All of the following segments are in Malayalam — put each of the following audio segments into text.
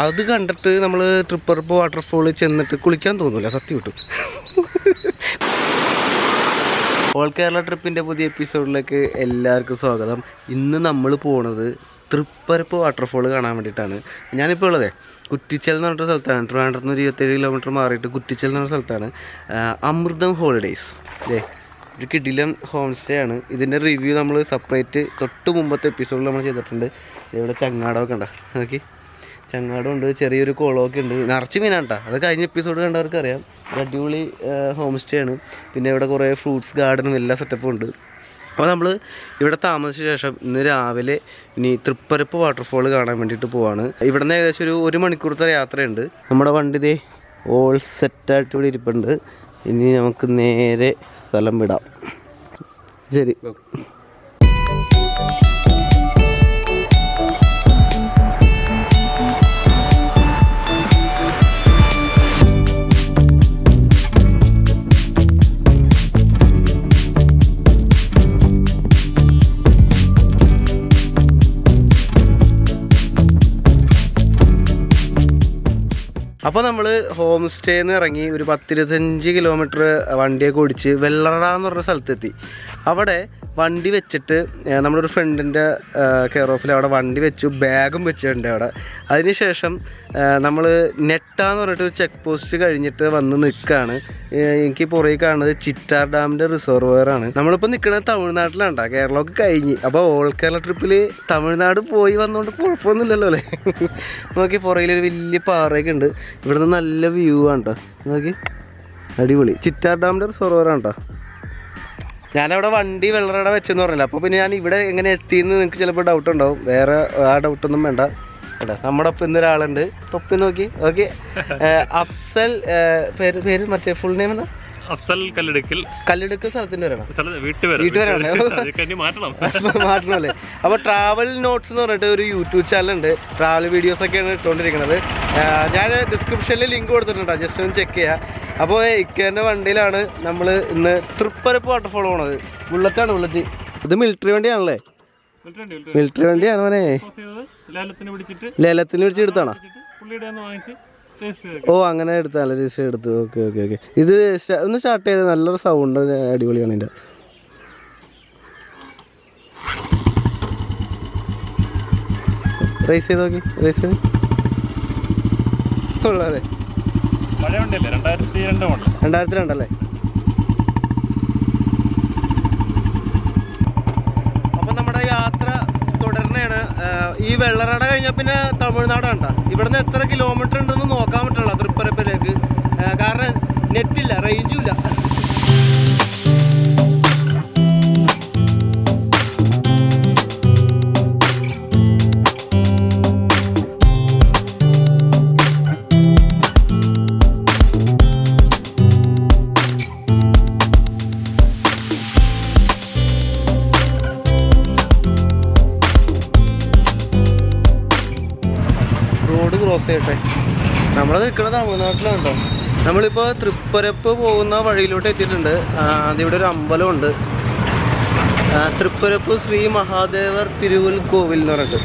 അത് കണ്ടിട്ട് നമ്മൾ തൃപ്പറപ്പ് വാട്ടർഫോളിൽ ചെന്നിട്ട് കുളിക്കാൻ തോന്നില്ല, സത്യം കിട്ടും. ഓൾ കേരള ട്രിപ്പിൻ്റെ പുതിയ എപ്പിസോഡിലേക്ക് എല്ലാവർക്കും സ്വാഗതം. ഇന്ന് നമ്മൾ പോണത് തൃപ്പരപ്പ് വാട്ടർഫോൾ കാണാൻ വേണ്ടിയിട്ടാണ്. ഞാനിപ്പോൾ ഉള്ളത് കുറ്റിച്ചൽ എന്ന് പറഞ്ഞിട്ട് സ്ഥലത്താണ്. ട്രിവാൻഡ്രത്ത് നിന്ന് 27 കിലോമീറ്റർ മാറിയിട്ട് കുറ്റിച്ചൽ എന്ന് പറഞ്ഞ സ്ഥലത്താണ്. അമൃതം ഹോളിഡേയ്സ് ഒരു കിടിലം ഹോം സ്റ്റേ ആണ്. ഇതിൻ്റെ റിവ്യൂ നമ്മൾ സെപ്പറേറ്റ് തൊട്ട് മുമ്പത്തെ എപ്പിസോഡിൽ നമ്മൾ ചെയ്തിട്ടുണ്ട്. ഇവിടെ ചങ്ങാടമൊക്കെ ഉണ്ടോ നോക്കി, ചങ്ങാടമുണ്ട്, ചെറിയൊരു കുളമൊക്കെ ഉണ്ട്, നിറച്ച് മീനാണ് കേട്ടോ. അത് കഴിഞ്ഞ എപ്പിസോഡ് കണ്ടവർക്ക് അറിയാം. അടിപൊളി ഹോം സ്റ്റേ ആണ്. പിന്നെ ഇവിടെ കുറേ ഫ്രൂട്ട്സ് ഗാർഡനും എല്ലാ സെറ്റപ്പും ഉണ്ട്. അപ്പോൾ നമ്മൾ ഇവിടെ താമസിച്ച ശേഷം ഇന്ന് രാവിലെ ഇനി തൃപ്പരപ്പ് വാട്ടർഫോൾ കാണാൻ വേണ്ടിയിട്ട് പോവാണ്. ഇവിടെ നിന്ന് ഏകദേശം ഒരു മണിക്കൂറത്തെ യാത്രയുണ്ട്. നമ്മുടെ വണ്ടി ഇതേ ഓൾ സെറ്റായിട്ട് ഇവിടെ ഇരിപ്പുണ്ട്. ഇനി നമുക്ക് നേരെ സ്ഥലം വിടാം. ശരി. അപ്പോൾ നമ്മൾ ഹോം സ്റ്റേന്ന് ഇറങ്ങി ഒരു 10-25 കിലോമീറ്റർ വണ്ടിയൊക്കെ ഓടിച്ച് വെള്ളറ എന്ന് പറഞ്ഞ സ്ഥലത്തെത്തി. അവിടെ വണ്ടി വെച്ചിട്ട് നമ്മളൊരു ഫ്രണ്ടിൻ്റെ കെയർ ഓഫിൽ അവിടെ വണ്ടി വെച്ചു, ബാഗും വെച്ചിട്ടുണ്ട് അവിടെ. അതിനുശേഷം നമ്മൾ നെട്ടാന്ന് പറഞ്ഞിട്ട് ഒരു ചെക്ക് പോസ്റ്റ് കഴിഞ്ഞിട്ട് വന്ന് നിൽക്കുകയാണ്. എനിക്ക് പുറകെ കാണുന്നത് ചിറ്റാർ ഡാമിൻ്റെ റിസർവോയറാണ്. നമ്മളിപ്പോൾ നിൽക്കുന്നത് തമിഴ്നാട്ടിലാണ്. കേരളമൊക്കെ കഴിഞ്ഞ്. അപ്പോൾ ഓൾ കേരള ട്രിപ്പിൽ തമിഴ്നാട് പോയി വന്നുകൊണ്ട് കുഴപ്പമൊന്നുമില്ലല്ലോ അല്ലേ. നോക്കി പുറകിലൊരു വലിയ പാറയൊക്കെ ഉണ്ട്. ഇവിടുന്ന് നല്ല വ്യൂ ആണ് കേട്ടോ. നോക്കി അടിപൊളി. ചിറ്റാർ ഡാമിൻ്റെ റിസർവോയറാണ് കേട്ടോ. ഞാനവിടെ വണ്ടി വെള്ളറയുടെ വെച്ചെന്ന് പറഞ്ഞില്ല. അപ്പോൾ പിന്നെ ഞാൻ ഇവിടെ എങ്ങനെ എത്തിയെന്ന് നിങ്ങൾക്ക് ചിലപ്പോൾ ഡൗട്ട് ഉണ്ടാവും. വേറെ ആ ഡൗട്ടൊന്നും വേണ്ട കേട്ടോ. നമ്മുടെ ഒപ്പം ഇന്നൊരാളുണ്ട്. തൊപ്പി നോക്കി. ഓക്കെ, അഫ്സൽ പേര് മറ്റേ ഫുൾ നെയിം എന്താ? അഫ്സൽ കല്ലിടുക്കൽ സ്ഥലത്തിന്റെ വീട്ടുപേരാണ്. മാറ്റണല്ലേ. അപ്പോൾ ട്രാവൽ നോട്ട്സ് എന്ന് പറഞ്ഞിട്ട് ഒരു യൂട്യൂബ് ചാനലുണ്ട്. ട്രാവൽ വീഡിയോസ് ഒക്കെയാണ് ഇട്ടുകൊണ്ടിരിക്കുന്നത്. ഞാൻ ഡിസ്ക്രിപ്ഷനിൽ ലിങ്ക് കൊടുത്തിട്ടുണ്ട്, ജസ്റ്റ് ഒന്ന് ചെക്ക് ചെയ്യുക. അപ്പോൾ ഇക്കേൻ്റെ വണ്ടിയിലാണ് നമ്മൾ ഇന്ന് തൃപ്പരപ്പ് വാട്ടർഫോൾ പോണത്. ബുള്ളറ്റാണ്. ബുള്ളറ്റ് ഇത് മിലിറ്ററി വണ്ടിയാണല്ലേ? മിലിറ്ററി വണ്ടിയാണ് മോനെ. ലേലത്തിന് പിടിച്ച് എടുത്താണോ? ഓ അങ്ങനെ എടുത്താലേ രജിസ്റ്റർ എടുത്തു. Okay okay okay. ഇത് ഒന്ന് സ്റ്റാർട്ട് ചെയ്ത് നല്ലൊരു സൗണ്ട് അടിപൊളിയാണ് ഇതിൻ്റെ. റേസ് ചെയ്ത് നോക്കി. റേസ് ചെയ്ത് കൊള്ളാതെ. 2002 അല്ലേ? അപ്പം നമ്മുടെ യാത്ര തുടരണയാണ്. ഈ വെള്ളറട കഴിഞ്ഞാൽ പിന്നെ തമിഴ്നാടാണ്. ഇവിടുന്ന് എത്ര കിലോമീറ്റർ ഉണ്ടെന്ന് നോക്കാൻ പറ്റുള്ള തൃപ്പരപ്പിലേക്ക്. കാരണം നെറ്റില്ല, റേഞ്ചും ഇല്ല. നമ്മൾ നിൽക്കുന്നത് തമിഴ്നാട്ടിലാണ് കേട്ടോ. നമ്മളിപ്പോൾ തൃപ്പരപ്പ് പോകുന്ന വഴിയിലോട്ട് എത്തിയിട്ടുണ്ട്. അതിവിടെ ഒരു അമ്പലമുണ്ട്, തൃപ്പരപ്പ് ശ്രീ മഹാദേവർ തിരുവൽ കോവിൽ എന്ന് പറഞ്ഞിട്ട്.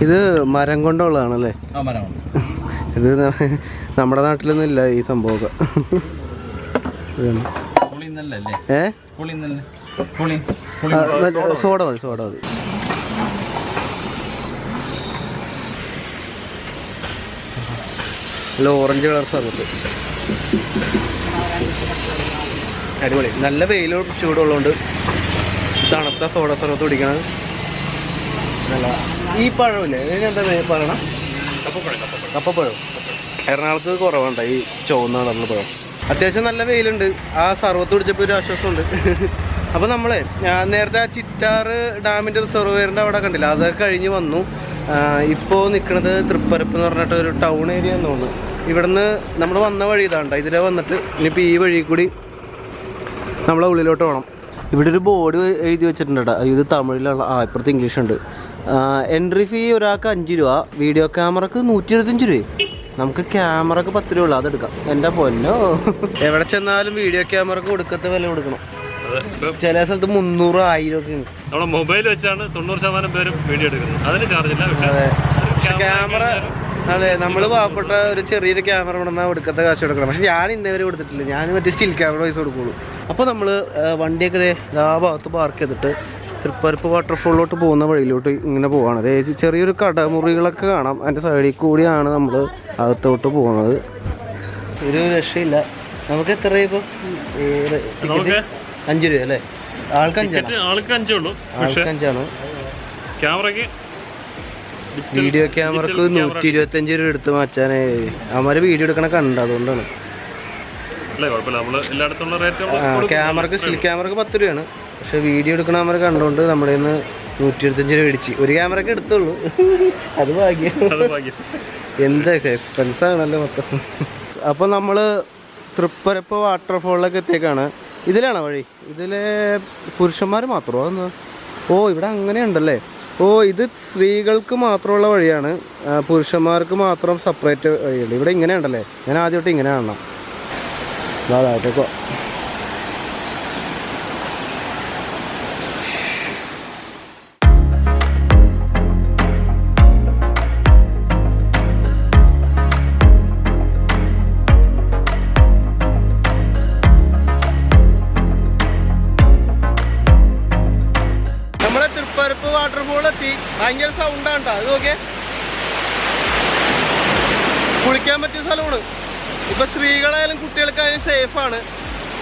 ഇത് മരം കൊണ്ടുള്ളതാണല്ലേ? ഇത് നമ്മുടെ നാട്ടിലൊന്നും ഇല്ല ഈ സംഭവമൊക്കെ. സോഡ മതി, സോഡ മതി. നല്ല ഓറഞ്ച് കളർ സർവത്ത്, അടിപൊളി. നല്ല വെയിലോ ചൂടുള്ളതുകൊണ്ട് തണുത്ത സോഡ സർവത്ത് കുടിക്കണത് നല്ല. ഈ പഴമില്ലേ, എന്താ പറയണം? കപ്പപ്പഴം. എറണാകുളത്ത് കുറവുണ്ട് ഈ ചുവന്ന കളറിലുള്ള പഴം. അത്യാവശ്യം നല്ല വെയിലുണ്ട്. ആ സർവത്ത് കുടിച്ചപ്പോൾ ഒരു ആശ്വാസമുണ്ട്. അപ്പോൾ നമ്മളെ നേരത്തെ ആ ചിറ്റാർ ഡാമിൻ്റെ റിസർവോയറിൻ്റെ അവിടെ കണ്ടില്ല, അതൊക്കെ കഴിഞ്ഞ് വന്നു. ഇപ്പോൾ നിൽക്കുന്നത് തൃപ്പരപ്പ് എന്ന് പറഞ്ഞിട്ട് ഒരു ടൗൺ ഏരിയ എന്ന് തോന്നുന്നു. ഇവിടുന്ന് നമ്മൾ വന്ന വഴി ഇതാണ്ട. ഇതിലെ വന്നിട്ട് ഇനിയിപ്പോൾ ഈ വഴി കൂടി നമ്മളെ ഉള്ളിലോട്ട് പോകണം. ഇവിടെ ഒരു ബോർഡ് എഴുതി വെച്ചിട്ടുണ്ട് കേട്ടോ. ഇത് തമിഴിലുള്ള, ഇപ്പുറത്ത് ഇംഗ്ലീഷ് ഉണ്ട്. എൻട്രി ഫീ ഒരാൾക്ക് 5 രൂപ, വീഡിയോ ക്യാമറക്ക് 125 രൂപ. നമുക്ക് ക്യാമറക്ക് 10 രൂപ അതെടുക്കാം. എൻ്റെ പൊന്നോ, എവിടെ ചെന്നാലും വീഡിയോ ക്യാമറക്ക് കൊടുക്കത്തെ വില കൊടുക്കണം. ചില സ്ഥലത്ത് 300, 1000 ഒക്കെ. നമ്മുടെ മൊബൈൽ വെച്ചാണ് 90% പേരും വീഡിയോ എടുക്കുന്നത്. അതിന് ചാർജ് ഇല്ല. ക്യാമറ അതെ, നമ്മൾ പാവപ്പെട്ട ഒരു ചെറിയൊരു ക്യാമറ കൊണ്ടുവന്നാൽ കൊടുക്കത്തെ കാശ് കൊടുക്കണം. പക്ഷെ ഞാൻ ഇന്നവരെ കൊടുത്തിട്ടില്ല. ഞാൻ മറ്റേ സ്റ്റിൽ ക്യാമറ പൈസ കൊടുക്കുള്ളൂ. അപ്പോൾ നമ്മൾ വണ്ടിയൊക്കെ ആ ഭാഗത്ത് പാർക്ക് ചെയ്തിട്ട് തൃപ്പരപ്പ് വാട്ടർഫോളിലോട്ട് പോകുന്ന വഴിയിലോട്ട് ഇങ്ങനെ പോവാണ്. അതായത് ചെറിയൊരു കടമുറികളൊക്കെ കാണാം. അതിൻ്റെ സൈഡിൽ കൂടിയാണ് നമ്മൾ അകത്തോട്ട് പോകുന്നത്. ഒരു രക്ഷയില്ല. നമുക്ക് എത്ര രൂപ ഇപ്പോൾ? 5 രൂപ അല്ലേ? ആൾക്ക് 5ആണ്. ക്യാമറയ്ക്ക് വീഡിയോ ക്യാമറക്ക് 125 രൂപ എടുത്ത് മാറ്റാനേ. അവന്മാർ വീഡിയോ എടുക്കണ കണ്ട, അതുകൊണ്ടാണ്. ക്യാമറക്ക് സ്റ്റിൽ ക്യാമറക്ക് 10 രൂപയാണ്. പക്ഷെ വീഡിയോ എടുക്കണ നമ്മൾ കണ്ടുകൊണ്ട് നമ്മുടെ നിന്ന് 125 രൂപ മേടിച്ച്. ഒരു ക്യാമറക്ക് എടുത്തുള്ളൂ. അത് ഭാഗ്യം. എന്തൊക്കെ എക്സ്പെൻസ് ആണല്ലോ മൊത്തം. അപ്പോൾ നമ്മൾ തൃപ്പരപ്പ് വാട്ടർഫോളിലൊക്കെ എത്തിയേക്കാണ്. ഇതിലാണോ വഴി? ഇതിലെ പുരുഷന്മാർ മാത്രമോ? അതൊന്ന് ഇവിടെ അങ്ങനെയുണ്ടല്ലേ. ഇത് സ്ത്രീകൾക്ക് മാത്രമുള്ള വഴിയാണ്, പുരുഷന്മാർക്ക് മാത്രം സെപ്പറേറ്റ് വഴിയുണ്ട്. ഇവിടെ ഇങ്ങനെയുണ്ടല്ലേ. ഞാൻ ആദ്യമായിട്ട് ഇങ്ങനെ കാണണം. അതായിട്ടേക്കോ. തൃപ്പരപ്പ് വാട്ടർഫോൾ എത്തി. ഭയങ്കര സൗണ്ടാണ് കേട്ടോ. അത് നോക്കിയേ, കുളിക്കാൻ പറ്റിയ സ്ഥലമാണ്. ഇപ്പൊ സ്ത്രീകളായാലും കുട്ടികൾക്കായാലും സേഫാണ്.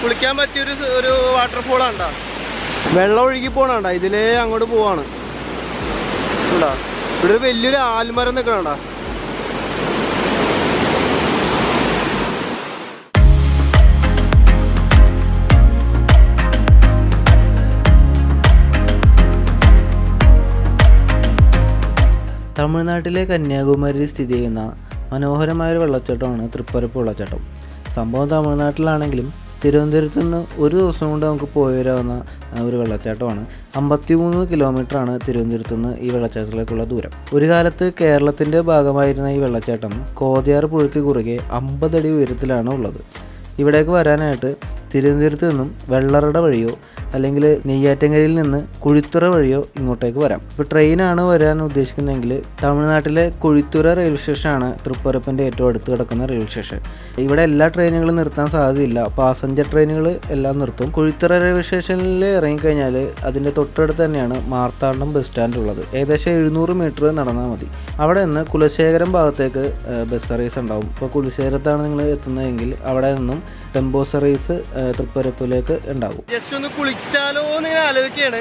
കുളിക്കാൻ പറ്റിയൊരു വാട്ടർഫോളാണ് കേട്ടോ. വെള്ളം ഒഴുകി പോകണണ്ട. ഇതിലേ അങ്ങോട്ട് പോവാണ്. ഇവിടെ ഒരു വലിയൊരു ആൽമരം നിൽക്കണണ്ട. തമിഴ്നാട്ടിലെ കന്യാകുമാരിയിൽ സ്ഥിതി ചെയ്യുന്ന മനോഹരമായൊരു വെള്ളച്ചാട്ടമാണ് തൃപ്പരപ്പ് വെള്ളച്ചാട്ടം. സംഭവം തമിഴ്നാട്ടിലാണെങ്കിലും തിരുവനന്തപുരത്ത് നിന്ന് ഒരു ദിവസം കൊണ്ട് നമുക്ക് പോയി വരാവുന്ന ഒരു വെള്ളച്ചാട്ടമാണ്. 53 കിലോമീറ്ററാണ് തിരുവനന്തപുരത്ത് നിന്ന് ഈ വെള്ളച്ചാട്ടത്തിലേക്കുള്ള ദൂരം. ഒരു കാലത്ത് കേരളത്തിൻ്റെ ഭാഗമായിരുന്ന ഈ വെള്ളച്ചാട്ടം കോതിയാർ പുഴയ്ക്ക് കുറുകെ 50 അടി ഉയരത്തിലാണ് ഉള്ളത്. ഇവിടേക്ക് വരാനായിട്ട് തിരുവനന്തപുരത്ത് നിന്നും വെള്ളറട വഴിയോ അല്ലെങ്കിൽ നെയ്യാറ്റങ്കരയിൽ നിന്ന് കുഴിത്തുറ വഴിയോ ഇങ്ങോട്ടേക്ക് വരാം. ഇപ്പോൾ ട്രെയിനാണ് വരാൻ ഉദ്ദേശിക്കുന്നതെങ്കിൽ തമിഴ്നാട്ടിലെ കുഴിത്തുറ റെയിൽവേ സ്റ്റേഷനാണ് തൃപ്പരപ്പിൻ്റെ ഏറ്റവും അടുത്ത് കിടക്കുന്ന റെയിൽവേ സ്റ്റേഷൻ. ഇവിടെ എല്ലാ ട്രെയിനുകളും നിർത്താൻ സാധ്യതയില്ല. പാസഞ്ചർ ട്രെയിനുകൾ എല്ലാം നിർത്തും. കുഴിത്തുറ റെയിൽവേ സ്റ്റേഷനിൽ ഇറങ്ങിക്കഴിഞ്ഞാൽ അതിൻ്റെ തൊട്ടടുത്ത് തന്നെയാണ് മാർത്താണ്ഡം ബസ് സ്റ്റാൻഡ് ഉള്ളത്. ഏകദേശം 700 മീറ്റർ നടന്നാൽ മതി. അവിടെ നിന്ന് കുലശേഖരം ഭാഗത്തേക്ക് ബസ് സർവീസ് ഉണ്ടാവും. ഇപ്പോൾ കുലശേഖരത്താണ് നിങ്ങൾ എത്തുന്നതെങ്കിൽ അവിടെ നിന്നും ടെമ്പോ സർവീസ് തൃപ്പരപ്പിലേക്ക് ഉണ്ടാവും. ജസ്റ്റ് ഒന്ന് കുളിച്ചാലോ എന്ന് ഞാൻ ആലോചിക്കുകയാണ്.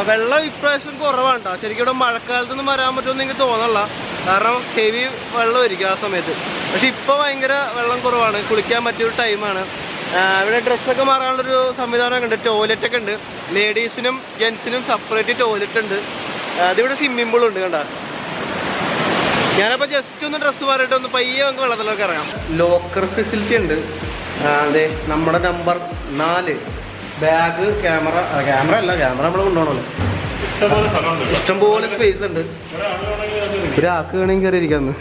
വെള്ളം ഇപ്രാവശ്യം കുറവാണ് കേട്ടോ. ശരിക്കും ഇവിടെ മഴക്കാലത്തൊന്നും വരാൻ പറ്റുമെന്ന് എനിക്ക് തോന്നല്ല. കാരണം ഹെവി വെള്ളമായിരിക്കും ആ സമയത്ത്. പക്ഷെ ഇപ്പോൾ ഭയങ്കര വെള്ളം കുറവാണ്. കുളിക്കാൻ പറ്റിയൊരു ടൈമാണ്. ഇവിടെ ഡ്രസ്സൊക്കെ മാറാനുള്ളൊരു സംവിധാനമൊക്കെ ഉണ്ട്. ടോയ്ലറ്റൊക്കെ ഉണ്ട്. ലേഡീസിനും ജെൻസിനും സെപ്പറേറ്റ് ടോയ്ലറ്റ് ഉണ്ട്. അതിവിടെ സ്വിമ്മിംഗ് പൂളും ഉണ്ട്. കണ്ട, ഞാനപ്പോൾ ജസ്റ്റ് ഒന്ന് ഡ്രസ്സ് മാറിയിട്ട് ഒന്ന് പയ്യെ നമുക്ക് വെള്ളത്തിലൊക്കെ ഇറങ്ങാം. ലോക്കർ ഫെസിലിറ്റി ഉണ്ട്. അതെ, നമ്മുടെ നമ്പർ 4 ബാഗ്, ക്യാമറ അല്ല, ക്യാമറ നമ്മൾ കൊണ്ടുപോകണല്ലോ. ഇഷ്ടംപോലെ സ്പേസ് ഉണ്ട്. ഒരാൾക്ക് വേണമെങ്കിൽ കയറി ഇരിക്കാന്ന്.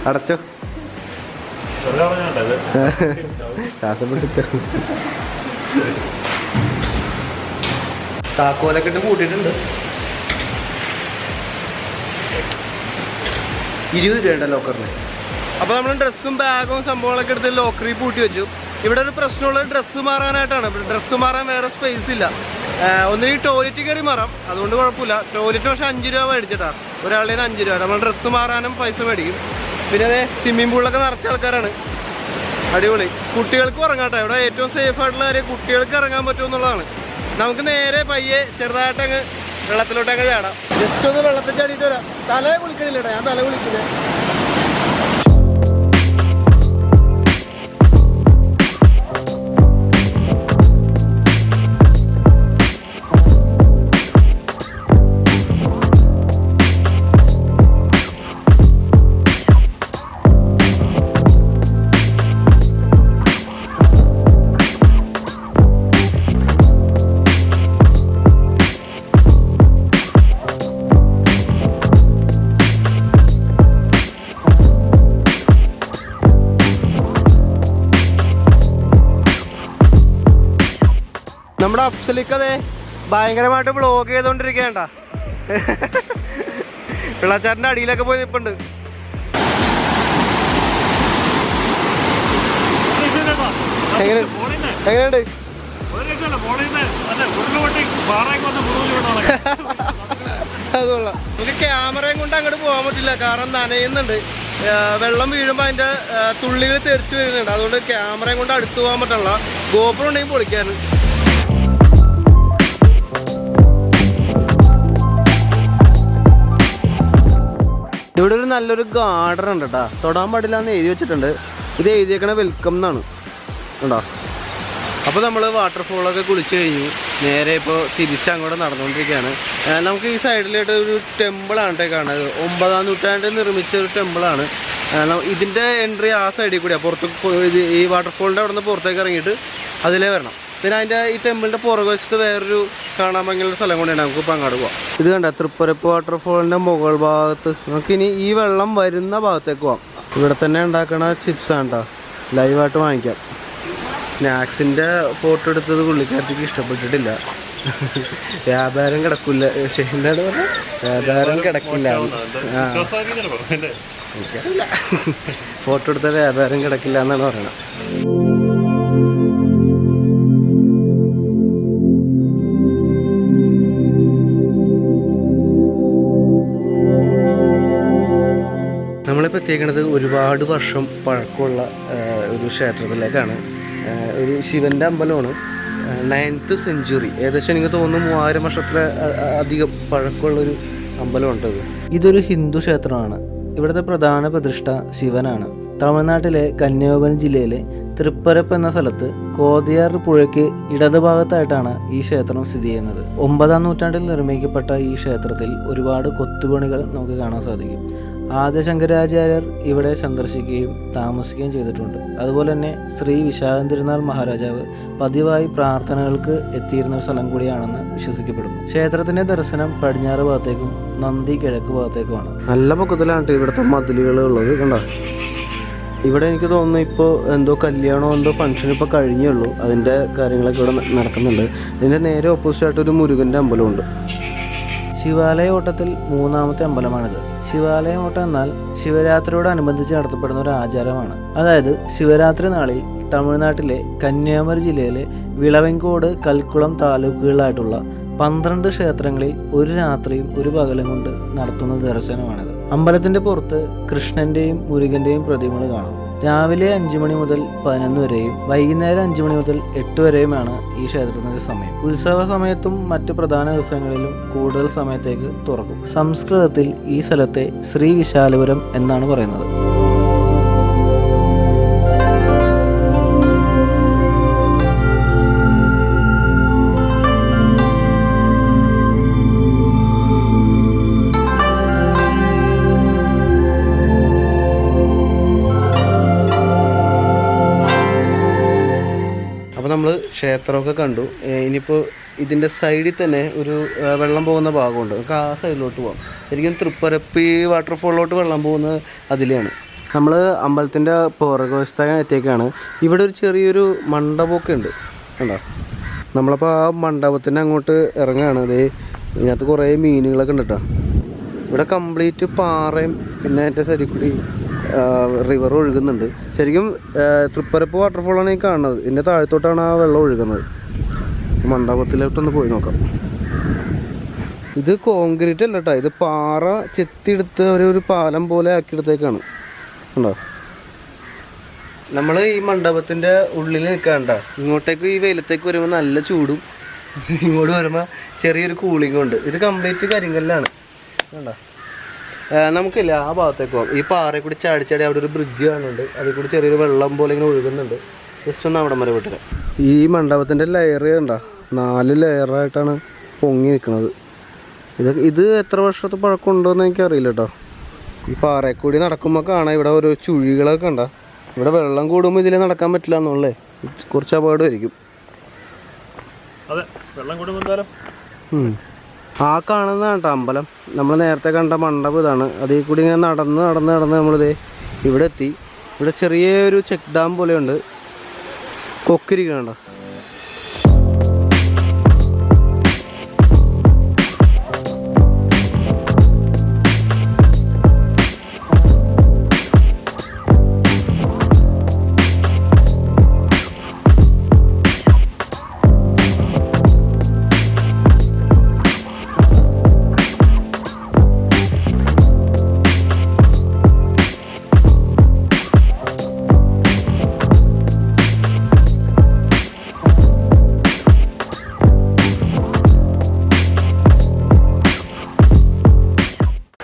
അടച്ചോ, താക്കോലൊക്കെ ഇട്ട് കൂട്ടിയിട്ടുണ്ട്. 20 രൂപ ലോക്കറിന്. അപ്പോൾ നമ്മൾ ഡ്രസ്സും ബാഗും സംഭവങ്ങളൊക്കെ എടുത്ത് ലോക്കറിൽ പൂട്ടി വെച്ചു. ഇവിടെ ഒരു പ്രശ്നമുള്ളത് ഡ്രസ്സ് മാറാനായിട്ടാണ്. ഡ്രസ്സ് മാറാൻ വേറെ സ്പേസ് ഇല്ല. ഒന്നുകിൽ ടോയ്ലറ്റ് കയറി മാറാം, അതുകൊണ്ട് കുഴപ്പമില്ല. ടോയ്ലറ്റ് പക്ഷേ 5 രൂപ മേടിച്ചിട്ടാ, ഒരാളുടെ 5 രൂപ. നമ്മൾ ഡ്രസ്സ് മാറാനും പൈസ മേടിക്കും. പിന്നെ അതെ, സ്വിമ്മിംഗ് പൂളിലൊക്കെ നിറച്ച ആൾക്കാരാണ്. അടിപൊളി. കുട്ടികൾക്ക് ഇറങ്ങാട്ടോ. ഇവിടെ ഏറ്റവും സേഫ് ആയിട്ടുള്ള കാര്യം കുട്ടികൾക്ക് ഇറങ്ങാൻ പറ്റുമെന്നുള്ളതാണ്. നമുക്ക് നേരെ പയ്യെ ചെറുതായിട്ടങ്ങ് വെള്ളത്തിലോട്ടങ്ങ് ചാടാം. ജസ്റ്റ് ഒന്ന് വെള്ളത്തിൽ ചാടിയിട്ട് വരാം. തല കുളിക്കണില്ലേട്ടാ, ഞാൻ തല കുളിക്കില്ല. നമ്മുടെ അഫ്സലിക്കതേ ഭയങ്കരമായിട്ട് വ്ളോഗ് ചെയ്തോണ്ടിരിക്കണ്ട. വെള്ളച്ചാറിന്റെ അടിയിലൊക്കെ പോയി നിൽപ്പുണ്ട്. എങ്ങനെയുണ്ട്? അതുകൊള്ള. നമുക്ക് ക്യാമറയും കൊണ്ട് അങ്ങോട്ട് പോകാൻ പറ്റില്ല, കാരണം നനയുന്നുണ്ട്. വെള്ളം വീഴുമ്പോൾ അതിന്റെ തുള്ളികൾ തെറിച്ചു വരുന്നുണ്ട്. അതുകൊണ്ട് ക്യാമറയും കൊണ്ട് അടുത്ത് പോകാൻ പറ്റില്ല. ഗോപുരം ഉണ്ടെങ്കിൽ പൊളിക്കാൻ. ഇവിടെ ഒരു നല്ലൊരു ഗാർഡൻ ഉണ്ട് കേട്ടോ. തൊടാൻ പാടില്ല എന്ന് എഴുതി വെച്ചിട്ടുണ്ട്. ഇത് എഴുതിയേക്കണ വെൽക്കം എന്നാണ് കേട്ടോ. അപ്പോൾ നമ്മൾ വാട്ടർഫോളൊക്കെ കുളിച്ച് കഴിഞ്ഞു. നേരെ ഇപ്പോൾ തിരിച്ചങ്ങോട്ട് നടന്നുകൊണ്ടിരിക്കുകയാണ്. നമുക്ക് ഈ സൈഡിലായിട്ട് ഒരു ടെമ്പിളാണ് കേട്ടോ കാണുന്നത്. 9-ാം നൂറ്റാണ്ടിൽ നിർമ്മിച്ച ഒരു ടെമ്പിളാണ്. ഇതിൻ്റെ എൻട്രി ആ സൈഡിൽ കൂടിയാണ്. പുറത്ത് ഈ വാട്ടർഫോളിൻ്റെ അവിടെ നിന്ന് പുറത്തേക്ക് ഇറങ്ങിയിട്ട് അതിലേ വരണം. പിന്നെ അതിൻ്റെ ഈ ടെമ്പിളിൻ്റെ പുറകുവശത്ത് വേറൊരു കാണാൻ ഭയങ്കര സ്ഥലം കൊണ്ടാണ്. നമുക്കിപ്പോൾ അങ്ങോട്ട് പോകാം. ഇത് കണ്ട തൃപ്പരപ്പ് വാട്ടർഫോളിൻ്റെ മുകൾ ഭാഗത്ത്. നമുക്കിനി ഈ വെള്ളം വരുന്ന ഭാഗത്തേക്ക് പോകാം. ഇവിടെ തന്നെ ഉണ്ടാക്കണ ചിപ്സാണ് കേട്ടോ. ലൈവായിട്ട് വാങ്ങിക്കാം. സ്നാക്സിൻ്റെ ഫോട്ടോ എടുത്തത് പുള്ളിക്കാരത്തേക്ക് ഇഷ്ടപ്പെട്ടിട്ടില്ല. വ്യാപാരം കിടക്കില്ല. എന്താണ് പറഞ്ഞത്? വ്യാപാരം കിടക്കില്ല. എനിക്കറിയില്ല. ഫോട്ടോ എടുത്ത വ്യാപാരം കിടക്കില്ല എന്നാണ് പറയണത്. നമ്മളിപ്പോൾ എത്തിയേക്കണത് ഒരുപാട് വർഷം പഴക്കമുള്ള ഒരു ക്ഷേത്രത്തിലേക്കാണ്. ഒരു ശിവൻ്റെ അമ്പലമാണ്. 9th century, ഏകദേശം എനിക്ക് തോന്നുന്നു 3000 വർഷത്തിലെ അധികം പഴക്കമുള്ളൊരു അമ്പലമുണ്ട്. ഇതൊരു ഹിന്ദു ക്ഷേത്രമാണ്. ഇവിടുത്തെ പ്രധാന പ്രതിഷ്ഠ ശിവനാണ്. തമിഴ്നാട്ടിലെ കന്യാകുമാരി ജില്ലയിലെ തൃപ്പരപ്പ് എന്ന സ്ഥലത്ത് കോതിയാർ പുഴയ്ക്ക് ഇടതുഭാഗത്തായിട്ടാണ് ഈ ക്ഷേത്രം സ്ഥിതി ചെയ്യുന്നത്. 9-ാം നൂറ്റാണ്ടിൽ നിർമ്മിക്കപ്പെട്ട ഈ ക്ഷേത്രത്തിൽ ഒരുപാട് കൊത്തുപണികൾ നമുക്ക് കാണാൻ സാധിക്കും. ആദിശങ്കരാചാര്യർ ഇവിടെ സന്ദർശിക്കുകയും താമസിക്കുകയും ചെയ്തിട്ടുണ്ട്. അതുപോലെ തന്നെ ശ്രീ വിശാഖതിരുനാൾ മഹാരാജാവ് പതിവായി പ്രാർത്ഥനകൾക്ക് എത്തിയിരുന്ന ഒരു സ്ഥലം കൂടിയാണെന്ന് വിശ്വസിക്കപ്പെടുന്നു. ക്ഷേത്രത്തിന്റെ ദർശനം പടിഞ്ഞാറ് ഭാഗത്തേക്കും നന്ദി കിഴക്ക് ഭാഗത്തേക്കുമാണ്. നല്ല പൊക്കത്തിലാണ് ഇവിടുത്തെ മതിലുകൾ ഉള്ളത്. കണ്ടോ, ഇവിടെ എനിക്ക് തോന്നുന്നു ഇപ്പോൾ എന്തോ കല്യാണമോ എന്തോ ഫംഗ്ഷൻ ഇപ്പോൾ കഴിഞ്ഞുള്ളൂ. അതിൻ്റെ കാര്യങ്ങളൊക്കെ ഇവിടെ നടക്കുന്നുണ്ട്. ഇതിൻ്റെ നേരെ ഓപ്പോസിറ്റായിട്ട് ഒരു മുരുകൻ്റെ അമ്പലമുണ്ട്. ശിവാലയ ഓട്ടത്തിൽ 3ാമത്തെ അമ്പലമാണിത്. ശിവാലയ ഓട്ടം എന്നാൽ ശിവരാത്രിയോടനുബന്ധിച്ച് നടത്തപ്പെടുന്ന ഒരു ആചാരമാണ്. അതായത് ശിവരാത്രി നാളിൽ തമിഴ്നാട്ടിലെ കന്യാകുമാരി ജില്ലയിലെ വിളവൻകോട്, കൽക്കുളം താലൂക്കുകളിലായിട്ടുള്ള 12 ക്ഷേത്രങ്ങളിൽ ഒരു രാത്രിയും ഒരു പകലും കൊണ്ട് നടത്തുന്ന ദർശനമാണിത്. അമ്പലത്തിന്റെ പുറത്ത് കൃഷ്ണന്റെയും മുരുകന്റെയും പ്രതിമകൾ കാണാം. രാവിലെ 5 മണി മുതൽ 11 വരെയും വൈകുന്നേരം 5 മണി മുതൽ 8 വരെയുമാണ് ഈ ക്ഷേത്രത്തിന്റെ സമയം. ഉത്സവ സമയത്തും മറ്റ് പ്രധാന ദിവസങ്ങളിലും കൂടുതൽ സമയത്തേക്ക് തുറക്കും. സംസ്കൃതത്തിൽ ഈ സ്ഥലത്തെ ശ്രീ വിശാലപുരം എന്നാണ് പറയുന്നത്. നമ്മൾ ക്ഷേത്രമൊക്കെ കണ്ടു. ഇനിയിപ്പോൾ ഇതിൻ്റെ സൈഡിൽ തന്നെ ഒരു വെള്ളം പോകുന്ന ഭാഗമുണ്ട്. നമുക്ക് ആ സൈഡിലോട്ട് പോകാം. ശരിക്കും തൃപ്പരപ്പ് വാട്ടർഫോളിലോട്ട് വെള്ളം പോകുന്നത് അതിലെയാണ്. നമ്മൾ അമ്പലത്തിൻ്റെ പുറകുവശത്താൻ എത്തിയേക്കാണ്. ഇവിടെ ഒരു ചെറിയൊരു മണ്ഡപമൊക്കെ ഉണ്ട് കണ്ടോ. നമ്മളപ്പോൾ ആ മണ്ഡപത്തിൻ്റെ അങ്ങോട്ട് ഇറങ്ങുകയാണ്. അതേ ഇതിനകത്ത് കുറേ മീനുകളൊക്കെ ഉണ്ട് കേട്ടോ. ഇവിടെ കംപ്ലീറ്റ് പാറയും പിന്നെ എൻ്റെ സൈഡിൽ കൂടി റിവർ ഒഴുകുന്നുണ്ട്. ശരിക്കും തൃപ്പരപ്പ് വാട്ടർഫോളാണ് ഈ കാണുന്നത്. ഇതിൻ്റെ താഴത്തോട്ടാണ് ആ വെള്ളം ഒഴുകുന്നത്. മണ്ഡപത്തിലോട്ടൊന്ന് പോയി നോക്കാം. ഇത് കോൺക്രീറ്റ് അല്ല കേട്ടോ, ഇത് പാറ ചെത്തിയെടുത്ത് ഒരു പാലം പോലെ ആക്കിയെടുത്തേക്കാണ് ഉണ്ടോ. നമ്മൾ ഈ മണ്ഡപത്തിൻ്റെ ഉള്ളിൽ നിൽക്കാണ്ട. ഇങ്ങോട്ടേക്ക് ഈ വെയിലത്തേക്ക് വരുമ്പോൾ നല്ല ചൂടും, ഇങ്ങോട്ട് വരുമ്പോൾ ചെറിയൊരു കൂളിങ്ങും ഉണ്ട്. ഇത് കംപ്ലീറ്റ് കരിങ്കല്ലാണ് കണ്ടോ. നമുക്കില്ല ആ ഭാഗത്തേക്ക് പോകാം. ഈ പാറയിൽ കൂടി ചാടി അവിടെ ഒരു ബ്രിഡ്ജ് കാണുന്നുണ്ട്. അതിൽ കൂടി ചെറിയൊരു വെള്ളം പോലെ ഇങ്ങനെ ഒഴുകുന്നുണ്ട്. ജസ്റ്റ് ഒന്ന് അവിടെ വരെ വിട്ടില്ല. ഈ മണ്ഡപത്തിൻ്റെ ലെയർ കണ്ടോ, 4 ലെയറായിട്ടാണ് പൊങ്ങി നിൽക്കുന്നത്. ഇത് എത്ര വർഷത്തെ പഴക്കമുണ്ടോയെന്ന് എനിക്കറിയില്ല കേട്ടോ. ഈ പാറയിൽ കൂടി നടക്കുമ്പോൾ കാണാം ഇവിടെ ഓരോ ചുഴികളൊക്കെ കണ്ട. ഇവിടെ വെള്ളം കൂടുമ്പോൾ ഇതിൽ നടക്കാൻ പറ്റില്ല എന്നുള്ളേ, കുറച്ച് അപകടമായിരിക്കും. ആ കാണുന്നതാണ് കേട്ടോ അമ്പലം. നമ്മൾ നേരത്തെ കണ്ട മണ്ഡപം ഇതാണ്. അതിൽ കൂടി ഇങ്ങനെ നടന്ന് നമ്മളിത് ഇവിടെ എത്തി. ഇവിടെ ചെറിയൊരു ചെക്ക് ഡാം പോലെയുണ്ട്. കൊക്കിരിക്കണുണ്ടോ.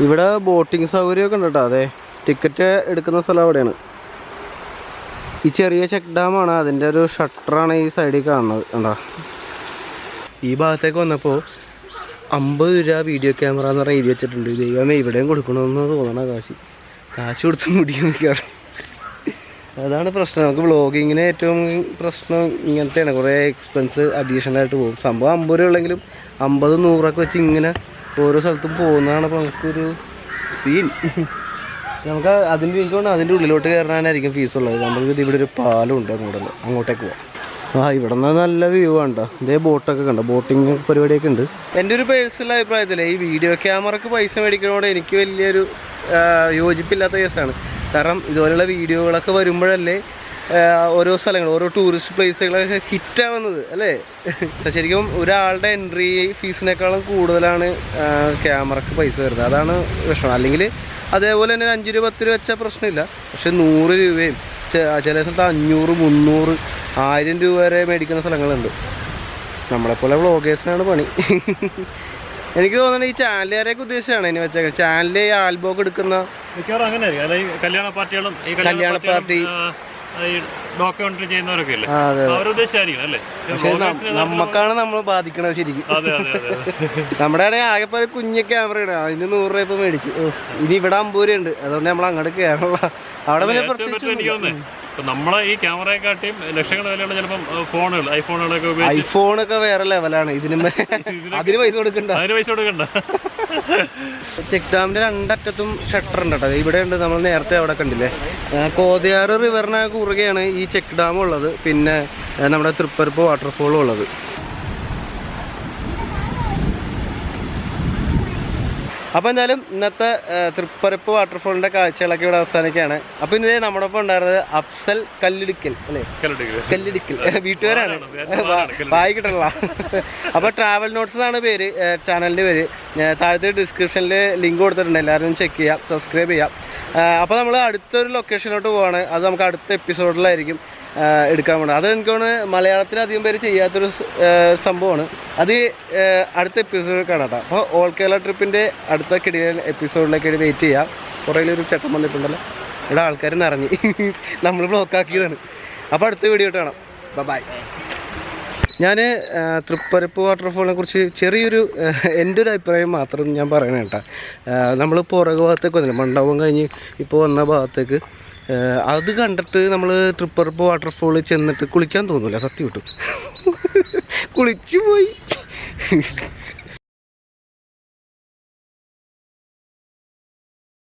ഇവിടെ ബോട്ടിങ് സൗകര്യമൊക്കെ ഉണ്ട് കേട്ടോ. അതെ, ടിക്കറ്റ് എടുക്കുന്ന സ്ഥലം അവിടെയാണ്. ഈ ചെറിയ ചെക്ക് ഡാമാണ്, അതിൻ്റെ ഒരു ഷട്ടറാണ് ഈ സൈഡിൽ കാണുന്നത്. കണ്ടോ, ഈ ഭാഗത്തേക്ക് വന്നപ്പോൾ 50 രൂപ വീഡിയോ ക്യാമറ എന്ന് പറഞ്ഞാൽ എഴുതി വെച്ചിട്ടുണ്ട്. ദൈവമേ, ഇവിടെയും കൊടുക്കണമെന്ന് തോന്നണ കാശ് കൊടുത്ത് മുടിയും നിൽക്കാറ്. അതാണ് പ്രശ്നം. നമുക്ക് വ്ളോഗിങ്ങിന് ഏറ്റവും പ്രശ്നം ഇങ്ങനത്തെയാണ്. കുറേ എക്സ്പെൻസ് അഡീഷണലായിട്ട് പോകും. സംഭവം 50 രൂപ ഉള്ളെങ്കിലും 50-100 വെച്ച് ഇങ്ങനെ ഓരോ സ്ഥലത്തും പോകുന്നതാണ് അപ്പോൾ നമുക്കൊരു സീൻ. നമുക്ക് എനിക്ക് തോന്നുന്നു അതിൻ്റെ ഉള്ളിലോട്ട് കയറാനായിരിക്കും ഫീസുള്ളത്. നമുക്ക് ഇവിടെ ഒരു പാലമുണ്ട്, അങ്ങോട്ടേക്ക് പോകാം. ഇവിടെ നിന്ന് നല്ല വ്യൂ കണ്ടോ, ഇതേ ബോട്ടൊക്കെ കണ്ടോ, ബോട്ടിങ് പരിപാടിയൊക്കെ ഉണ്ട്. എൻ്റെ ഒരു പേഴ്സണൽ അഭിപ്രായത്തിൽ ഈ വീഡിയോ ക്യാമറക്ക് പൈസ മേടിക്കുന്നതോടെ എനിക്ക് വലിയൊരു യോജിപ്പില്ലാത്ത കേസാണ്. കാരണം ഇതുപോലെയുള്ള വീഡിയോകളൊക്കെ വരുമ്പോഴല്ലേ ഓരോ സ്ഥലങ്ങൾ, ഓരോ ടൂറിസ്റ്റ് പ്ലേസുകളൊക്കെ ഹിറ്റാവുന്നത് അല്ലേ. ശരിക്കും ഒരാളുടെ എൻട്രി ഫീസിനേക്കാളും കൂടുതലാണ് ക്യാമറക്ക് പൈസ വരുന്നത്. അതാണ് വിഷമം. അല്ലെങ്കിൽ അതേപോലെ തന്നെ 5 രൂപ 10 രൂപ വെച്ചാൽ പ്രശ്നമില്ല. പക്ഷെ 100 രൂപയും ചില സ്ഥലത്ത് 500, 300, 1000 രൂപ വരെ മേടിക്കുന്ന സ്ഥലങ്ങളുണ്ട്. നമ്മളെപ്പോലെ വ്ളോഗേഴ്സിനാണ് പണി. എനിക്ക് തോന്നുന്നത് ഈ ചാനലുകാരെയൊക്കെ ഉദ്ദേശിച്ചാണ് ഇനി വെച്ചേക്കാം. ചാനലിൽ ആൽബം ഒക്കെ എടുക്കുന്ന കല്യാണ പാർട്ടികളും കല്യാണ പാർട്ടി ഡോക്യുമെന്ററി ചെയ്യുന്നവരൊക്കെ അല്ലേ, നമ്മക്കാണ് നമ്മൾ ബാധിക്കണത് ശരിക്കും. നമ്മുടെ ആകെ കുഞ്ഞ ക്യാമറയാണ്, അതിന് 100 രൂപ ഇപ്പൊ മേടിച്ചു. ഇനി ഇവിടെ 50 രൂപ ഉണ്ട്, അതുകൊണ്ട് നമ്മൾ അങ്ങോട്ട് കയറുള്ള. അവിടെ പിന്നെ നമ്മളെ ഈ ക്യാമറയെക്കാട്ടിയും ലക്ഷങ്ങളുടെ വിലയുള്ള ചിലപ്പം ഫോണുകൾ, ഐഫോണൊക്കെ വേറെ ലെവലാണ്. അതിന് പൈസ കൊടുക്കണ്ട. ചെക്ക് ഡാമിന്റെ 2 അറ്റത്തും ഷട്ടർ ഉണ്ട് കേട്ടോ. ഇവിടെ ഉണ്ട്, നമ്മൾ നേരത്തെ അവിടെ കണ്ടില്ലേ. കോതയാറ് റിവറിന് കുറുകെയാണ് ഈ ചെക്ക് ഡാം ഉള്ളത്. പിന്നെ നമ്മുടെ തൃപ്പരപ്പ് വാട്ടർഫോളും ഉള്ളത്. അപ്പോൾ എന്തായാലും ഇന്നത്തെ തൃപ്പരപ്പ് വാട്ടർഫോളിൻ്റെ കാഴ്ചകളൊക്കെ ഇവിടെ അവസാനിക്കുകയാണ്. അപ്പോൾ ഇന്നേ നമ്മുടെ ഒപ്പം ഉണ്ടായിരുന്നത് അഫ്സൽ കല്ലിടുക്കൽ അല്ലേ, കല്ലിടുക്കൽ വീട്ടുകാരാണ്, വായിക്കിട്ടുള്ള. അപ്പോൾ ട്രാവൽ നോട്ട്സ് എന്നാണ് പേര്, ചാനലിൻ്റെ പേര്. താഴത്തെ ഡിസ്ക്രിപ്ഷനിൽ ലിങ്ക് കൊടുത്തിട്ടുണ്ട്, എല്ലാവരും ചെക്ക് ചെയ്യാം, സബ്സ്ക്രൈബ് ചെയ്യാം. അപ്പോൾ നമ്മൾ അടുത്തൊരു ലൊക്കേഷനിലോട്ട് പോവാണ്. അത് നമുക്ക് അടുത്ത എപ്പിസോഡിലായിരിക്കും എടുക്കാൻ വേണ്ടത്. അത് എനിക്കാണ് മലയാളത്തിൽ അധികം പേര് ചെയ്യാത്തൊരു സംഭവമാണ്. അത് അടുത്ത എപ്പിസോഡിൽ കാണാം. അപ്പോൾ ഓൾ കേരള ട്രിപ്പിൻ്റെ അടുത്ത കിടിലൻ എപ്പിസോഡിലേക്ക് വെയിറ്റ് ചെയ്യാം. കുറേയൊരു ചട്ടം വന്നിട്ടുണ്ടല്ലോ, ഇവിടെ ആൾക്കാർ നിറഞ്ഞ് നമ്മൾ ബ്ലോക്കാക്കിയതാണ്. അപ്പോൾ അടുത്ത വീഡിയോ കാണാം. ബൈ. ഞാൻ തൃപ്പരപ്പ് വാട്ടർഫോളിനെ കുറിച്ച് ചെറിയൊരു എൻ്റെ ഒരു അഭിപ്രായം മാത്രം ഞാൻ പറയണേ കേട്ടോ. നമ്മൾ പുറകു ഭാഗത്തേക്ക് വന്നില്ല, മണ്ഡപം കഴിഞ്ഞ് ഇപ്പോൾ വന്ന ഭാഗത്തേക്ക് അത് കണ്ടിട്ട് നമ്മൾ തൃപ്പരപ്പ് വാട്ടർഫോളിൽ ചെന്നിട്ട് കുളിക്കാൻ തോന്നില്ല, സത്യം കിട്ടും. കുളിച്ചു പോയി.